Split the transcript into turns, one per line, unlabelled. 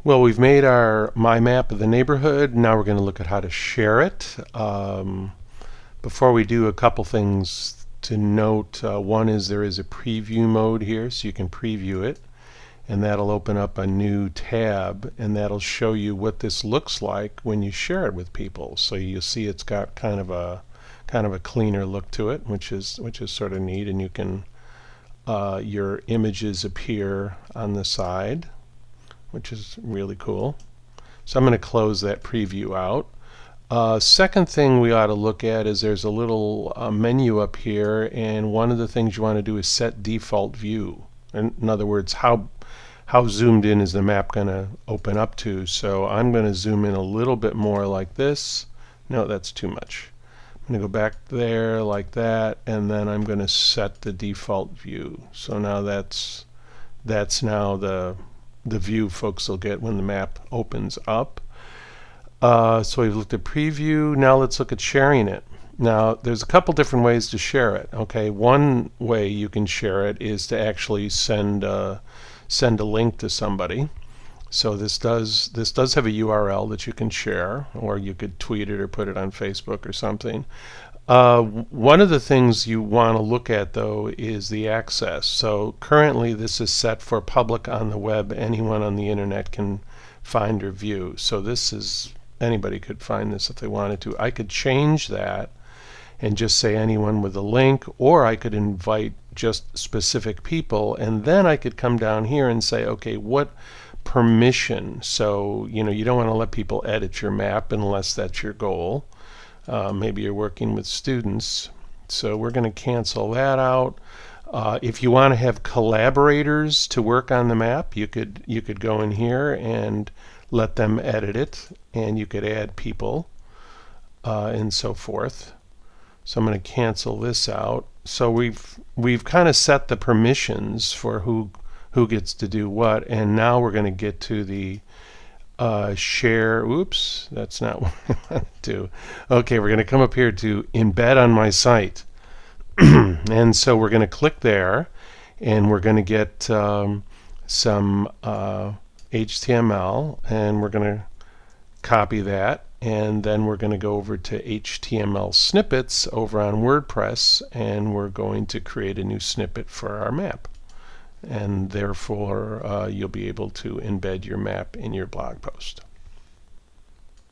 Well, we've made our MyMap of the neighborhood. Now we're going to look at how to share it. Before we do, a couple things to note. One is there is a preview mode here, so you can preview it, and that'll open up a new tab, and that'll show you what this looks like when you share it with people. So you'll see it's got kind of a cleaner look to it, which is sort of neat, and you can your images appear on the side, which is really cool. So I'm going to close that preview out. Second thing we ought to look at is there's a little menu up here, and one of the things you want to do is set default view. In other words, how zoomed in is the map going to open up to. So I'm going to zoom in a little bit more like this. No, that's too much. I'm going to go back there like that, and then I'm going to set the default view. So now that's now the view folks will get when the map opens up. So we've looked at preview. Now let's look at sharing it. Now there's a couple different ways to share it. Okay, one way you can share it is to actually send a link to somebody. So this does have a URL that you can share, or you could tweet it or put it on Facebook or something. One of the things you want to look at, though, is the access. So currently this is set for public on the web. Anyone on the internet can find or view. So this is, anybody could find this if they wanted to. I could change that and just say anyone with a link, or I could invite just specific people, and then I could come down here and say, okay, what permission? So you don't want to let people edit your map unless that's your goal. Maybe you're working with students, so we're going to cancel that out. If you want to have collaborators to work on the map, you could go in here and let them edit it, and you could add people and so forth. So I'm going to cancel this out. So we've kind of set the permissions for who gets to do what, and now we're going to get to the share. Oops, that's not what I want to do. Okay, we're going to come up here to embed on my site. And so we're going to click there, and we're going to get some HTML, and we're going to copy that, and then we're going to go over to HTML snippets over on WordPress, and we're going to create a new snippet for our map. And therefore you'll be able to embed your map in your blog post.